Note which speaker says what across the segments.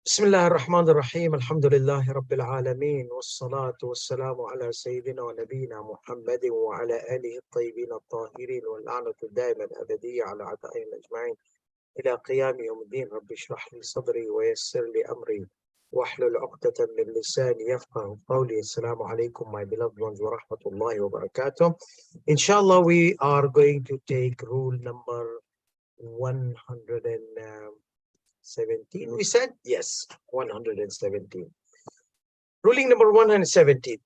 Speaker 1: بسم الله الرحمن الرحيم الحمد لله رب العالمين والصلاة والسلام على سيدنا ونبينا محمد وعلى آله الطيبين الطاهرين واللعنة الدائمة الأبدية على أعدائهم أجمعين إلى قيام يوم الدين. رب اشرح لي صدري ويسر لي أمري واحلل عقدة من لساني يفقه قولي. السلام عليكم my beloved ones wa rahmatullahi wa barakatuh. Inshallah, we are going to take rule number 117. We said yes, 117. Ruling number 117.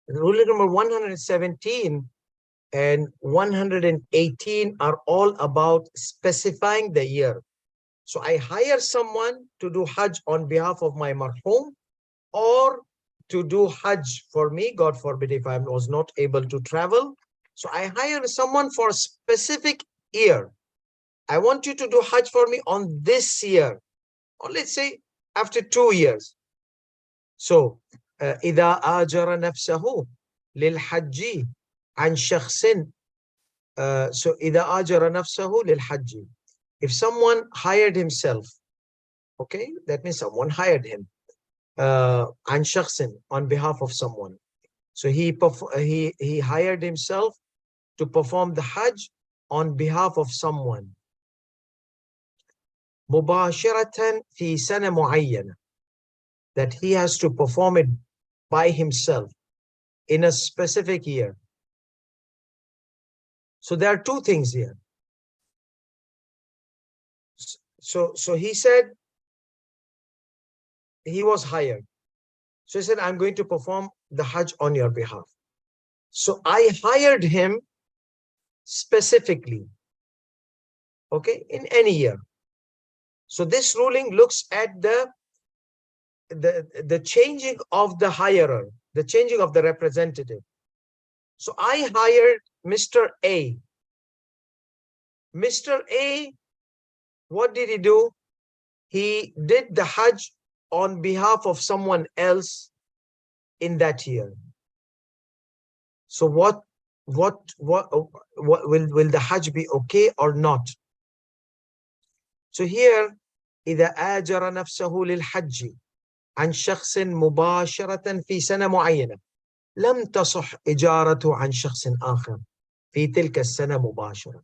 Speaker 1: Ruling number 117 and 118 are all about specifying the year. So I hire someone to do Hajj on behalf of my marhum, or to do Hajj for me, God forbid, if I was not able to travel. So I hire someone for a specific year. I want you to do Hajj for me on this year, or let's say after 2 years. So إذا آجر نفسه للحج عن شخص so إذا آجر نفسه للحج, if someone hired himself, okay, that means someone hired him عن شخص, on behalf of someone. So he hired himself to perform the Hajj on behalf of someone. مباشرة في سنة معينة, that he has to perform it by himself in a specific year. So there are two things here. So he said he was hired. So he said, I'm going to perform the Hajj on your behalf. So I hired him specifically, okay, in any year. So this ruling looks at the changing of the hirer, the changing of the representative. So I hired Mr. A. Mr. A, what did he do? He did the Hajj on behalf of someone else in that year. So what will the Hajj be okay or not? So here, إذا آجر نفسه للحج عن شخص مباشرة في سنة معينة لم تصح إجارته عن شخص آخر في تلك السنة مباشرة.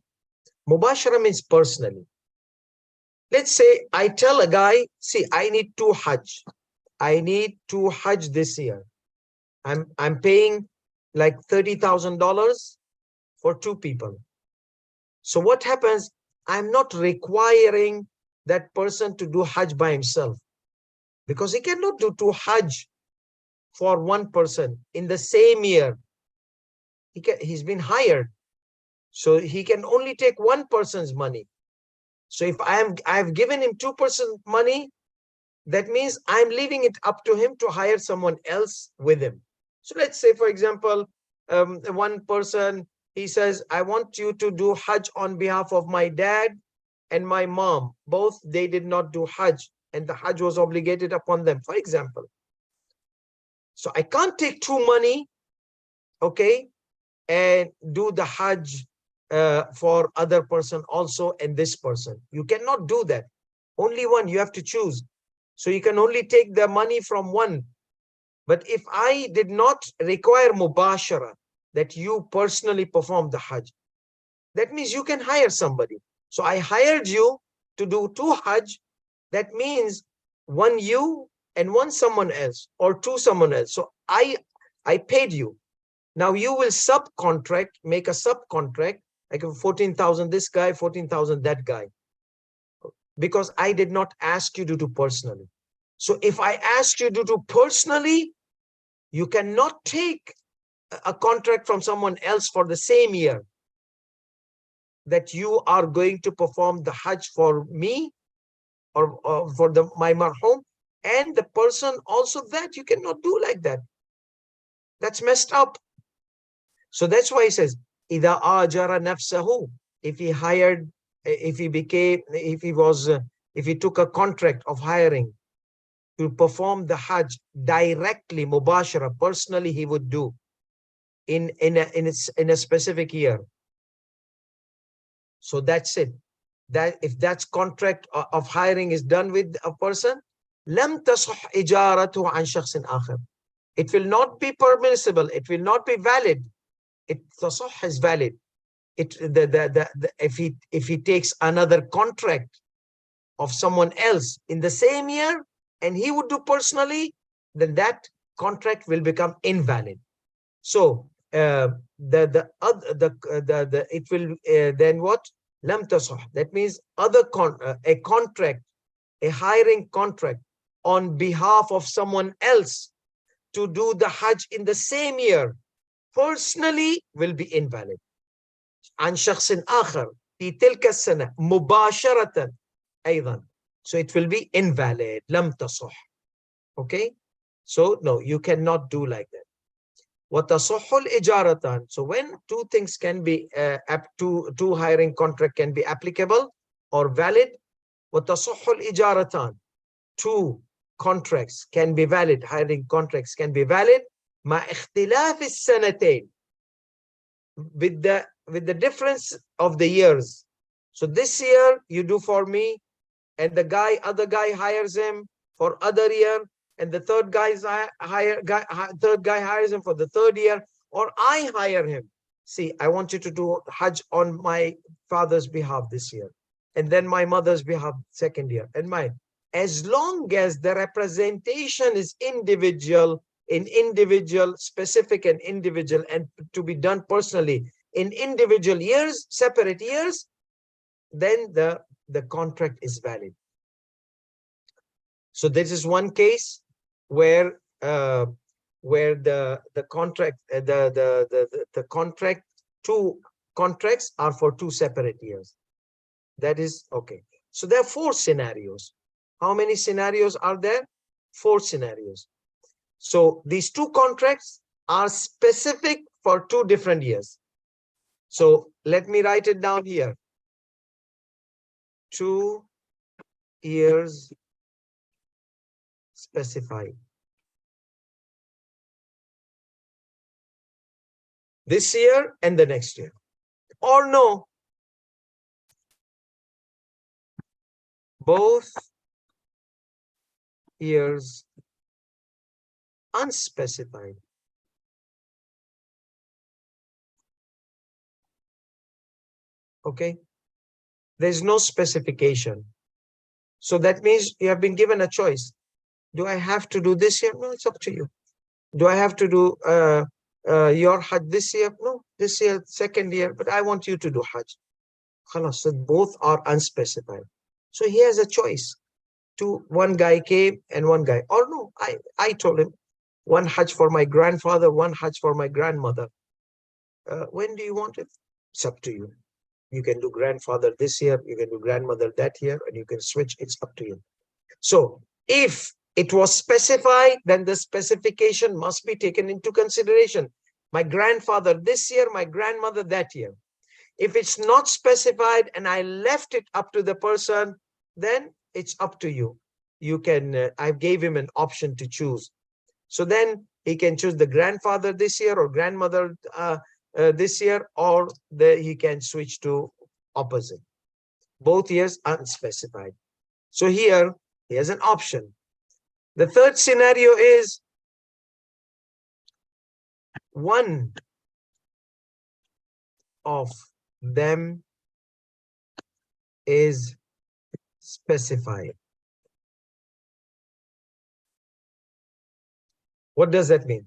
Speaker 1: Mubashara means personally. Let's say I tell a guy, see, I need 2 Hajj. I need 2 Hajj this year. I'm paying like $30,000 for 2 people. So what happens? I'm not requiring that person to do Hajj by himself, because he cannot do 2 Hajj for 1 person in the same year. He's been hired, so he can only take 1 person's money. So if I've given him 2 persons money, that means I'm leaving it up to him to hire someone else with him. So let's say, for example, one person, he says, I want you to do Hajj on behalf of my dad and my mom. Both, they did not do Hajj, and the Hajj was obligated upon them, for example. So I can't take 2 money, okay, and do the Hajj for other person also and this person. You cannot do that. Only one, you have to choose. So you can only take the money from one. But if I did not require mubashara, that you personally perform the Hajj, that means you can hire somebody. So I hired you to do 2 Hajj. That means 1 you and 1 someone else, or 2 someone else. So I paid you. Now you will subcontract, make a subcontract, like 14,000 this guy, 14,000 that guy, because I did not ask you to do personally. So if I ask you to do personally, you cannot take a contract from someone else for the same year, that you are going to perform the Hajj for me or for my marhum, and the person also, that you cannot do like that. That's messed up. So that's why he says, إِذَا آجَرَ نَفْسَهُ, if he hired, if he took a contract of hiring to perform the Hajj directly, mubashara, personally, he would do in a specific year. So that's it. that if that's contract of hiring is done with a person, لم تصح إجارته عن شخص آخر. It will not be permissible. It will not be valid. It تصح is valid. If he takes another contract of someone else in the same year and he would do personally, then that contract will become invalid. So it will then what? Lam tasah. That means a contract, a hiring contract on behalf of someone else to do the Hajj in the same year personally will be invalid. عن شخص آخر في تلك السنة مباشرة أيضا. So it will be invalid. لم تصح. Okay? So no, you cannot do like that. وتصح الإجارتان. So when two things can be, two hiring contract can be applicable or valid, وتصح الإجارتان. Two contracts can be valid, hiring contracts can be valid, مع اختلاف السنتين. With the difference of the years. So this year you do for me, and the other guy hires him for other year, and the third third guy hires him for the third year, or I hire him. See, I want you to do Hajj on my father's behalf this year, and then my mother's behalf second year, and mine. As long as the representation is individual, specific and individual, and to be done personally in individual years, separate years, then the contract is valid. So this is one case where the contract two contracts are for two separate years. That is okay. So there are 4 scenarios. How many scenarios are there? 4 scenarios. So these 2 contracts are specific for 2 different years. So let me write it down here. 2 years specified. This year and the next year. Or no, both years unspecified. Okay, there's no specification. So that means you have been given a choice. Do I have to do this year? No, it's up to you. Do I have to do your Hajj this year? No, this year, second year, but I want you to do Hajj. So both are unspecified. So he has a choice. One guy came and one guy, or no, I told him, one Hajj for my grandfather, one Hajj for my grandmother. When do you want it? It's up to you. You can do grandfather this year, you can do grandmother that year, and you can switch. It's up to you. So if it was specified, then the specification must be taken into consideration. My grandfather this year, my grandmother that year. If it's not specified and I left it up to the person, then it's up to you. You can, I gave him an option to choose. So then he can choose the grandfather this year or grandmother this year, or he can switch to opposite. Both years unspecified. So here he has an option. The third scenario is one of them is specified. What does that mean?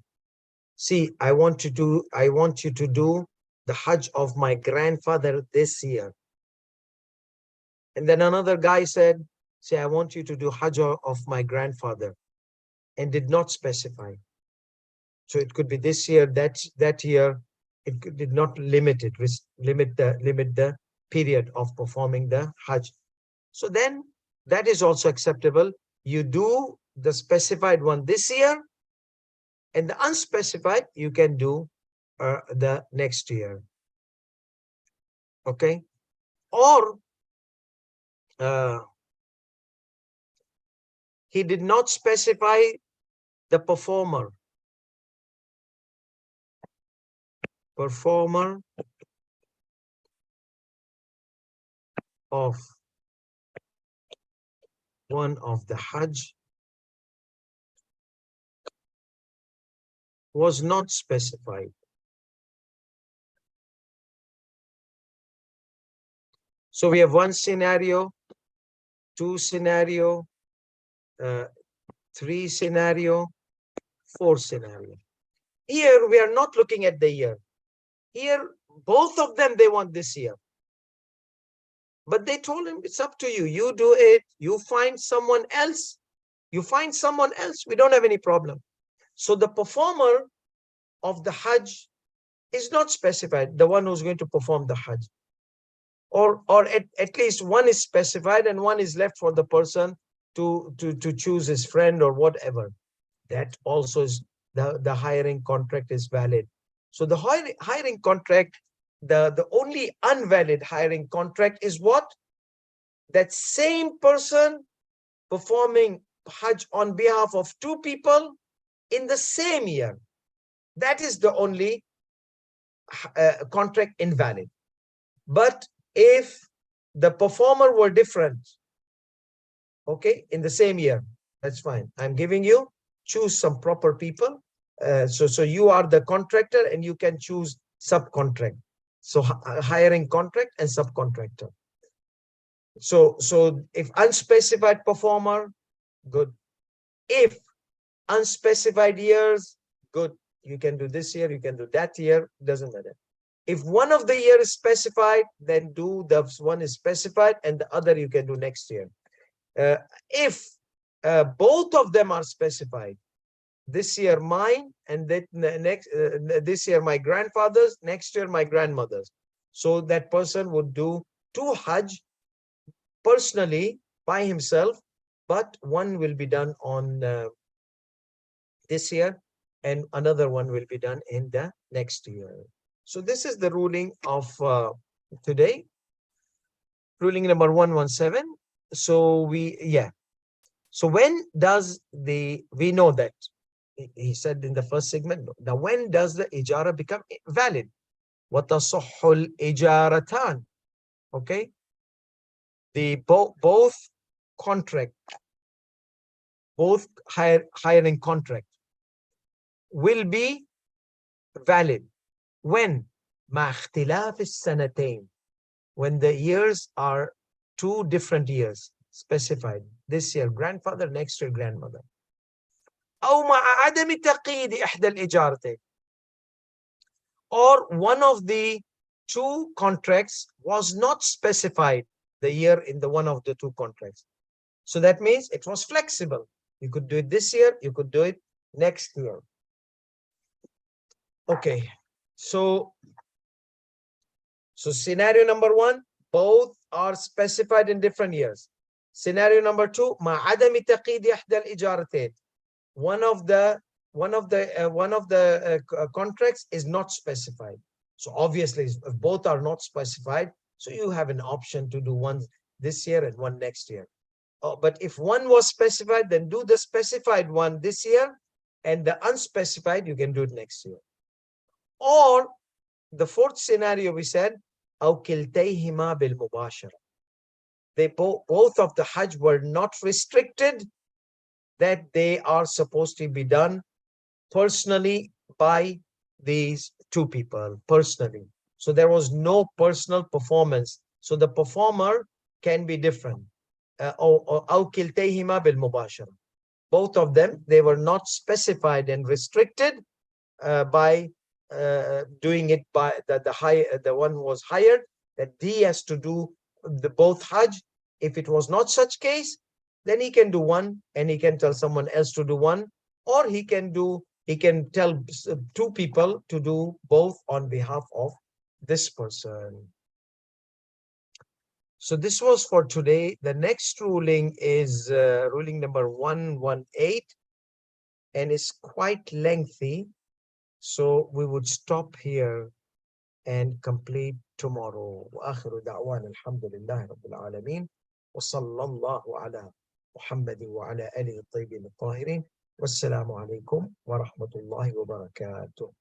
Speaker 1: See, I want you to do the Hajj of my grandfather this year. And then another guy said, say, I want you to do Hajj of my grandfather, and did not specify. So it could be this year, that year. It did not limit it, limit the period of performing the Hajj. So then that is also acceptable. You do the specified one this year, and the unspecified you can do the next year. Okay? Or he did not specify the performer. of the Hajj was not specified. So we have one scenario, two scenario, 3 scenario, 4 scenario. Here we are not looking at the year. Here, both of them, they want this year. But they told him, it's up to you. You do it. You find someone else. You find someone else. We don't have any problem. So the performer of the Hajj is not specified, the one who's going to perform the Hajj. Or at least one is specified and one is left for the person to choose his friend or whatever. That also is the hiring contract is valid. So the hiring contract, the only unvalid hiring contract is what? That same person performing Hajj on behalf of 2 people in the same year. That is the only contract invalid. But if the performer were different, okay, in the same year, that's fine. I'm giving you, choose some proper people. So you are the contractor and you can choose subcontract. So hiring contract and subcontractor. So if unspecified performer, good. If unspecified years, good. You can do this year, you can do that year, doesn't matter. If one of the year is specified, then do the one is specified and the other you can do next year. If both of them are specified, this year mine and that next this year my grandfather's, next year my grandmother's. So that person would do 2 Hajj personally by himself, but one will be done on this year and another one will be done in the next year. So this is the ruling of today, ruling number 117. So so when does we know that he said in the first segment, now when does the ijara become valid? وَتَصُحُّ الْإِجَارَتَانِ. Okay, the both contract, both hiring contract will be valid when مع اختلاف السنتين, when the years are 2 different years specified. This year grandfather, next year grandmother. أو مع عدم تقييد إحدى الإجارتين, or one of the 2 contracts was not specified the year in the one of the 2 contracts. So that means it was flexible. You could do it this year, you could do it next year. Okay, so scenario number 1, both are specified in different years. Scenario number 2, مع عدم تقييد إحدى الإجارتين, one of the contracts is not specified. So obviously, if both are not specified, so you have an option to do one this year and one next year. But if one was specified, then do the specified one this year, and the unspecified you can do it next year. Or the 4th scenario we said, أو كلتيهما بالمباشرة. They both of the Hajj were not restricted, that they are supposed to be done personally by these 2 people, personally. So there was no personal performance. So the performer can be different. أو كلتيهما بالمباشرة. Both of them, they were not specified and restricted by doing it by the one who was hired, that he has to do the both Hajj. If it was not such case, then he can do one and he can tell someone else to do one, or he can tell 2 people to do both on behalf of this person. So this was for today. The next ruling is ruling number 118, and it's quite lengthy. So we would stop here and complete tomorrow. وآخر دعوانا الحمد لله رب العالمين وصلى الله على محمد وعلى آله الطيبين الطاهرين والسلام عليكم ورحمة الله وبركاته.